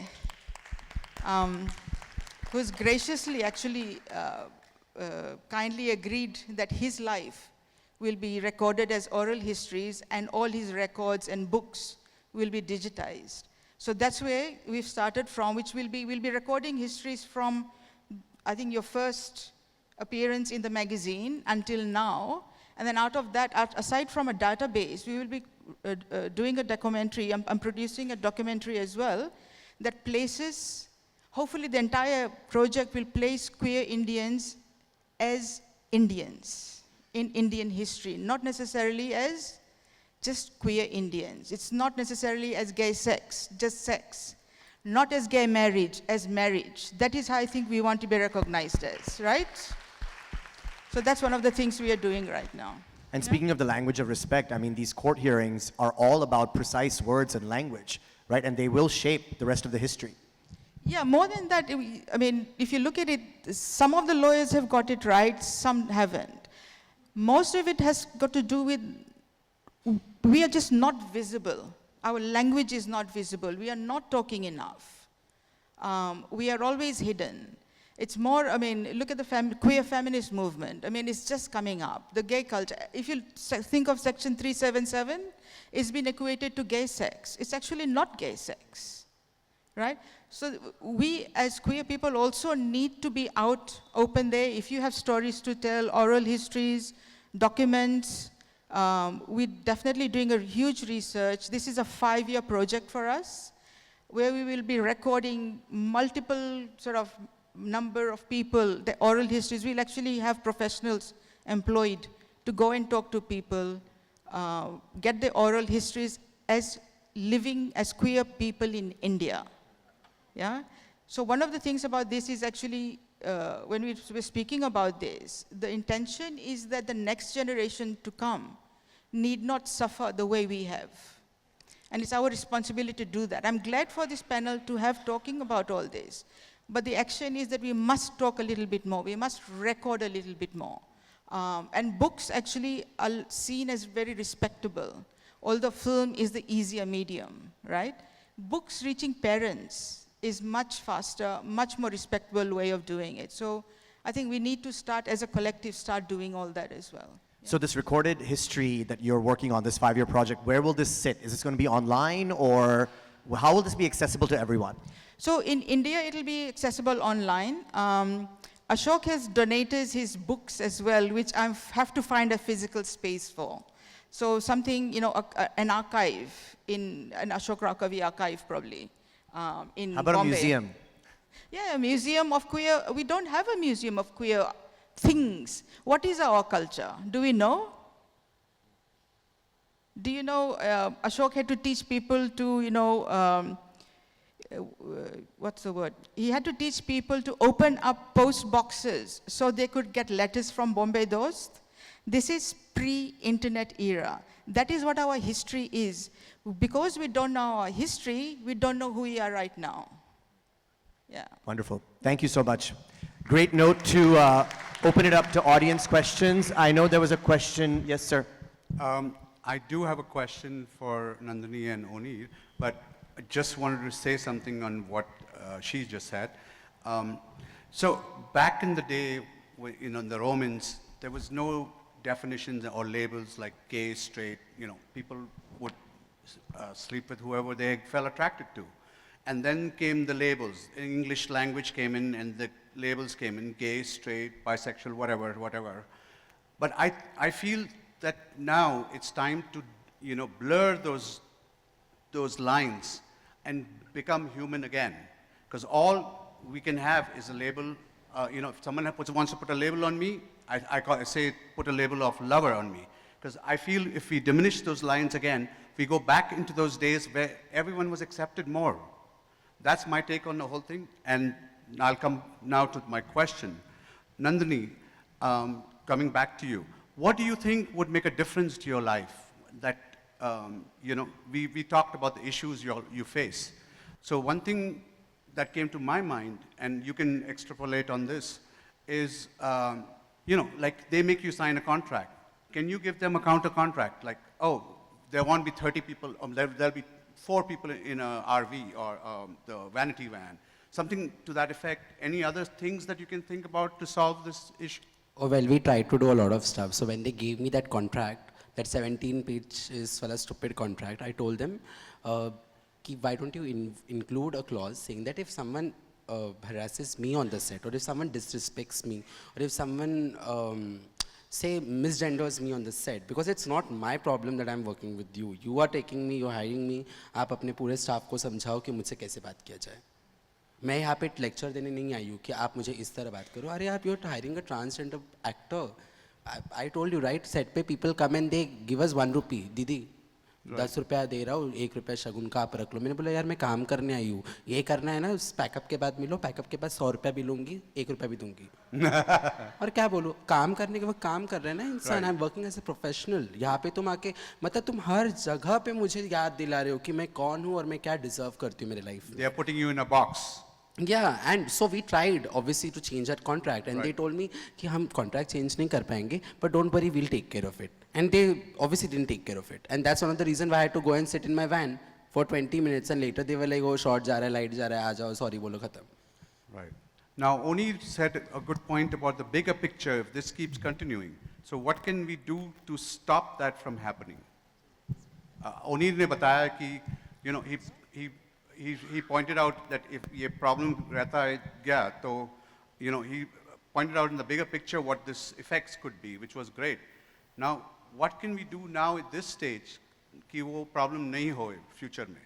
who's graciously actually kindly agreed that his life will be recorded as oral histories and all his records and books will be digitized. So that's where we've started from, which we'll be recording histories from, I think, your first appearance in the magazine until now. And then out of that, aside from a database, we will be doing a documentary. I'm producing a documentary as well that places, hopefully the entire project will place queer Indians as Indians in Indian history, not necessarily as just queer Indians. It's not necessarily as gay sex, just sex. Not as gay marriage, as marriage. That is how I think we want to be recognized as, right? So that's one of the things we are doing right now. And speaking of the language of respect, I mean, these court hearings are all about precise words and language, right? And they will shape the rest of the history. Yeah, more than that, I mean, if you look at it, some of the lawyers have got it right, some haven't. Most of it has got to do with, we are just not visible. Our language is not visible. We are not talking enough. We are always hidden. It's more, I mean, look at the queer feminist movement. I mean, it's just coming up. The gay culture. If you think of Section 377, it's been equated to gay sex. It's actually not gay sex, right? So we, as queer people, also need to be out, open there. If you have stories to tell, oral histories, documents, we're definitely doing a huge research. This is a 5-year project for us, where we will be recording multiple sort of number of people, the oral histories. We'll actually have professionals employed to go and talk to people, get the oral histories as living as queer people in India. Yeah? So one of the things about this is actually, when we were speaking about this, the intention is that the next generation to come need not suffer the way we have. And it's our responsibility to do that. I'm glad for this panel to have talking about all this. But the action is that we must talk a little bit more. We must record a little bit more. And books actually are seen as very respectable, although film is the easier medium, right? Books reaching parents is much faster, much more respectable way of doing it. So I think we need to start, as a collective, start doing all that as well. So this recorded history that you're working on, this 5-year project, where will this sit? Is this going to be online, or how will this be accessible to everyone? So in India, it'll be accessible online. Ashok has donated his books as well, which I have to find a physical space for. So something, an archive, an Ashok Rao Kavi archive probably, in How about Bombay. a museum? Yeah, a museum of queer. We don't have a museum of queer things. What is our culture? Do we know? Do you know Ashok had to teach people to, what's the word? He had to teach people to open up post boxes so they could get letters from Bombay Dost. This is pre-internet era. That is what our history is. Because we don't know our history, we don't know who we are right now. Yeah. Wonderful. Thank you so much. Great note to open it up to audience questions. I know there was a question. Yes, sir. I do have a question for Nandini and Onir, but I just wanted to say something on what she just said. So back in the day, the Romans, there was no definitions or labels like gay, straight. People would sleep with whoever they felt attracted to. And then came the labels. English language came in and the labels came in, gay, straight, bisexual, whatever. But I feel that now it's time to, blur those lines and become human again. Because all we can have is a label. If someone wants to put a label on me, I say put a label of lover on me. Because I feel if we diminish those lines again, we go back into those days where everyone was accepted more. That's my take on the whole thing. And I'll come now to my question. Nandini, coming back to you, what do you think would make a difference to your life? That, we talked about the issues you face. So one thing that came to my mind, and you can extrapolate on this, is, like they make you sign a contract. Can you give them a counter contract? Like, oh, there won't be 30 people, there'll be 4 people in a RV or the vanity van. Something to that effect. Any other things that you can think about to solve this issue? Oh, well, we tried to do a lot of stuff. So when they gave me that contract, that 17-page is for a stupid contract, I told them, why don't you include a clause saying that if someone harasses me on the set, or if someone disrespects me, or if someone, say, misgenders me on the set, because it's not my problem that I'm working with you. You are taking me, you're hiring me, आप अपने पूरे staff को समझाओ कि मुझसे कैसे बात किया जाए. मैं यहाँ पे लेक्चर देने नहीं आई हूँ कि आप मुझे इस तरह बात करो. अरे आप you're hiring a transgender actor. I told you, right? Set पे people come and they give us 1 rupee. दीदी 10 रुपया दे रहा हूँ, 1 रुपया शगुन का आप रख लो. मैंने बोला यार मैं काम करने आई हूँ, ये करना है ना, पैकअप के बाद मिलो, पैकअप के बाद 100 रुपया भी लूँगी, 1 रुपया भी दूंगी. और क्या बोलो, काम करने के वक्त काम कर रहे हैं ना इंसान. I am working as a professional. यहाँ पे तुम आके मतलब तुम हर जगह पे मुझे याद दिला रहे हो कि मैं कौन हूँ और मैं क्या डिजर्व करती हूँ मेरे लाइफ में. They are putting you in a box. Yeah, and so we tried obviously to change that contract, and they told me कि हम contract change नहीं कर पाएंगे, but don't worry, we'll take care of it. And they obviously didn't take care of it, and that's one of the reasons why I had to go and sit in my van for 20 minutes, and later they were like, oh, short जा रहा है, light जा रहा है, आ जाओ, sorry बोलो खत्म. Right. Now, Oni said a good point about the bigger picture if this keeps continuing. So what can we do to stop that from happening? Oni ne bataya ki, he pointed out that if ye problem rehta hai gaya, to, he pointed out in the bigger picture what this effects could be, which was great. Now, what can we do now at this stage कि वो problem नहीं होए future में?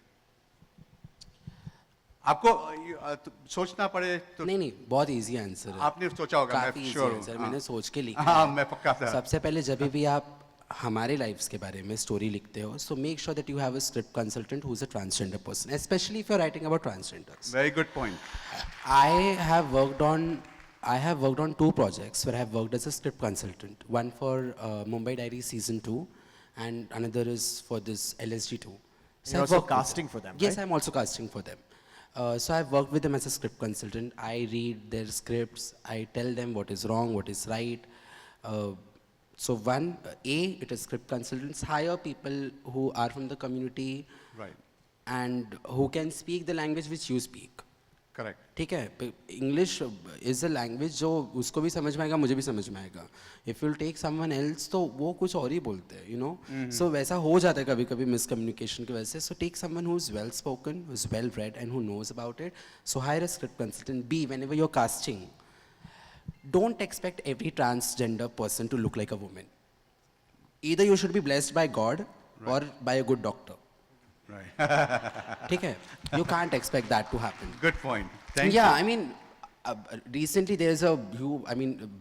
आपको सोचना पड़े तो नहीं बहुत easy answer है. आपने सोचा होगा, काफी मैं easy sure answer हूँ. मैंने सोच के लिखा हाँ, है. मैं पक्का था. सबसे पहले जब भी आप हमारे लाइफ्स के बारे में स्टोरी लिखते हो, so make sure that you have a script consultant who's a transgender person, especially if you're writing about transgenders. Very good point. I have worked on 2 projects where I have worked as a script consultant. One for Mumbai Diaries season 2, and another is for this LSG2. So You're I've also worked with casting them. for them, Yes, right? I'm also casting for them. So I've worked with them as a script consultant. I read their scripts. I tell them what is wrong, what is right. So one, it is script consultants hire people who are from the community, Right. and who can speak the language which you speak. Correct. ठीक है, English is a language जो उसको भी समझ में आएगा, मुझे भी समझ में आएगा. If you take someone else तो वो कुछ और ही बोलते हैं, यू नो. सो वैसा हो जाता है कभी कभी मिसकम्युनिकेशन की वजह से. So take someone who is well spoken, who is well read and who knows about it. So hire a script consultant. Be, whenever you're casting, don't expect every transgender person to look like a woman. Either you should be blessed by God or by a good doctor. Right. ठीक है, you can't expect that to happen. Good point. Thank you. Yeah, I mean, recently there's a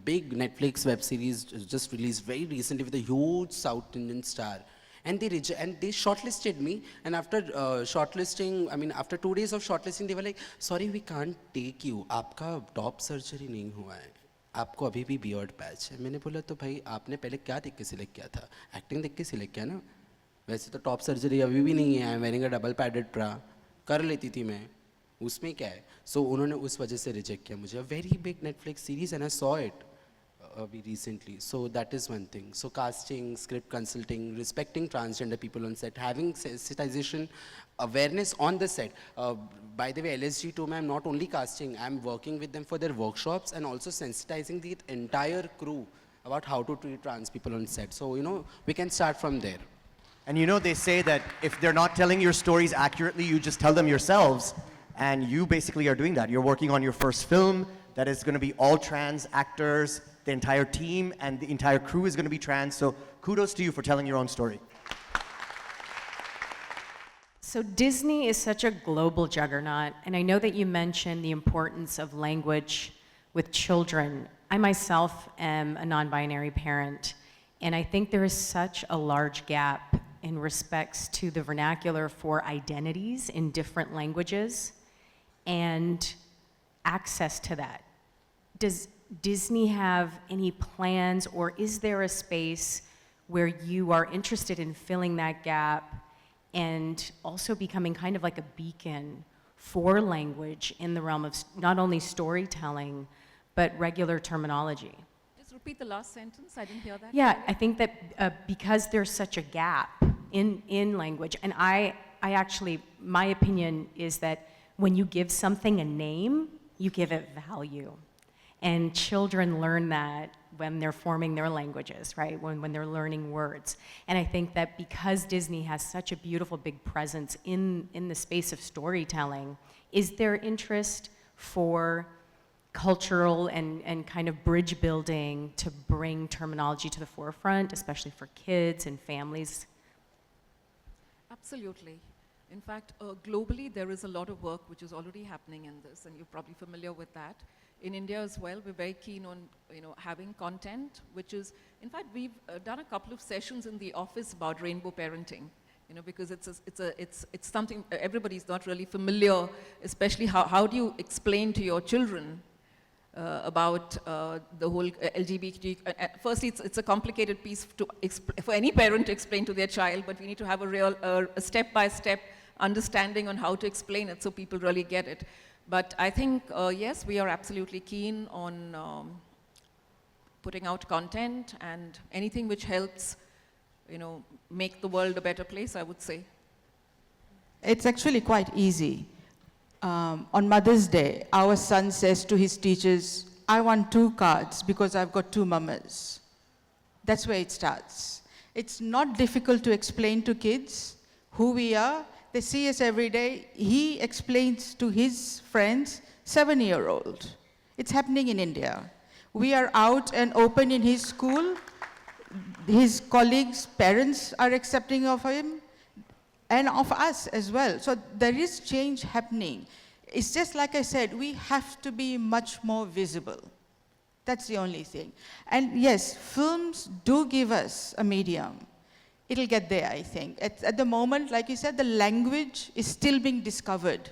big Netflix web series just released very recently with a huge South Indian star, and and they shortlisted me, and after shortlisting, I mean after 2 days of shortlisting, they were like, sorry, we can't take you, आपका top surgery नहीं हुआ है, आपको अभी भी beard patch है. मैंने बोला तो भाई आपने पहले क्या देख के सिलेक्ट किया था, एक्टिंग देख के सिलेक्ट किया ना, वैसे तो टॉप सर्जरी अभी भी नहीं है, I am wearing a double padded ब्रा, कर लेती थी मैं, उसमें क्या है. सो उन्होंने उस वजह से रिजेक्ट किया मुझे. Very big Netflix series and I saw it अभी recently. So that is one thing. So casting, script consulting, respecting transgender people on set, having sensitization, awareness on the set. By the way, LSG2 में I'm not only casting, I'm working with them for their workshops and also sensitizing the entire crew about how to treat trans people on set. So, you know, we can start from there. And you know, they say that if they're not telling your stories accurately, you just tell them yourselves. And you basically are doing that. You're working on your first film that is going to be all trans actors. The entire team and the entire crew is going to be trans. So kudos to you for telling your own story. So Disney is such a global juggernaut, and I know that you mentioned the importance of language with children. I myself am a non-binary parent, and I think there is such a large gap in respects to the vernacular for identities in different languages and access to that. Does Disney have any plans, or is there a space where you are interested in filling that gap and also becoming kind of like a beacon for language in the realm of not only storytelling, but regular terminology? Just repeat the last sentence. I didn't hear that. Yeah, I think that because there's such a gap in language, and I actually, my opinion is that when you give something a name, you give it value. And children learn that when they're forming their languages, right? When they're learning words. And I think that because Disney has such a beautiful big presence in the space of storytelling, is there interest for cultural and kind of bridge building to bring terminology to the forefront, especially for kids and families? Absolutely. In fact, globally, there is a lot of work which is already happening in this, and you're probably familiar with that. In India as well, we're very keen on, you know, having content, which is, in fact, we've done a couple of sessions in the office about rainbow parenting, you know, because it's something everybody's not really familiar, especially how do you explain to your children about the whole LGBT. Firstly, it's a complicated piece for any parent to explain to their child, but we need to have a real step-by-step understanding on how to explain it so people really get it. But I think, yes, we are absolutely keen on putting out content and anything which helps, you know, make the world a better place, I would say. It's actually quite easy. On Mother's Day, our son says to his teachers, I want 2 cards because I've got 2 mamas. That's where it starts. It's not difficult to explain to kids who we are. They see us every day. He explains to his friends, 7-year-old. It's happening in India. We are out and open in his school. His colleagues' parents are accepting of him and of us as well. So there is change happening. It's just like I said, we have to be much more visible. That's the only thing. And yes, films do give us a medium. It'll get there, I think. At the moment, like you said, the language is still being discovered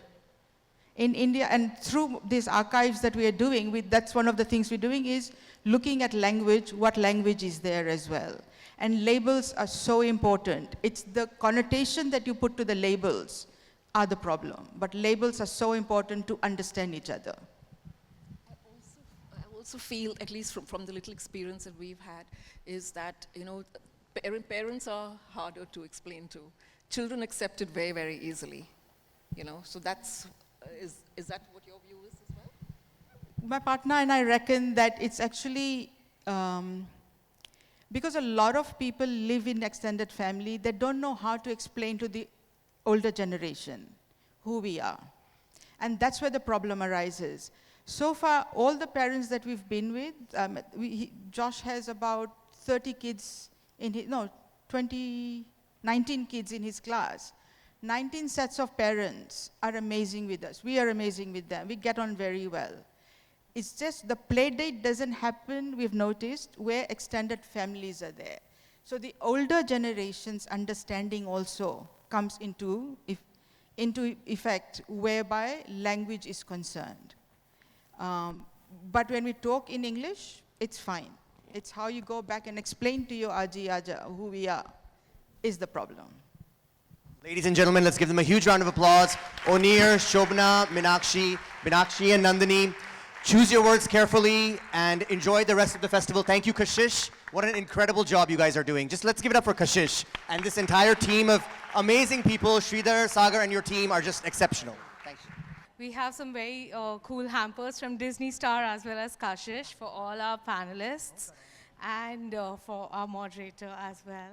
in India, and through these archives that we are doing, that's one of the things we're doing is looking at language, what language is there as well. And labels are so important. It's the connotation that you put to the labels are the problem, but labels are so important to understand each other. I also feel, at least from the little experience that we've had, is that, you know, parents are harder to explain to. Children accept it very, very easily, you know. So that's, is that what your view is as well? My partner and I reckon that it's actually, because a lot of people live in extended family, they don't know how to explain to the older generation who we are. And that's where the problem arises. So far, all the parents that we've been with, Josh has about 30 kids in his, 19 kids in his class. 19 sets of parents are amazing with us. We are amazing with them. We get on very well. It's just the play date doesn't happen, we've noticed, where extended families are there. So the older generation's understanding also comes into effect whereby language is concerned. But when we talk in English, it's fine. It's how you go back and explain to your Aji Aja who we are is the problem. Ladies and gentlemen, let's give them a huge round of applause. Onir, Shobna, Minakshi and Nandini. Choose your words carefully and enjoy the rest of the festival. Thank you, Kashish. What an incredible job you guys are doing. Just let's give it up for Kashish and this entire team of amazing people. Sridhar, Sagar, and your team are just exceptional. Thank you. We have some very cool hampers from Disney Star as well as Kashish for all our panelists and for our moderator as well.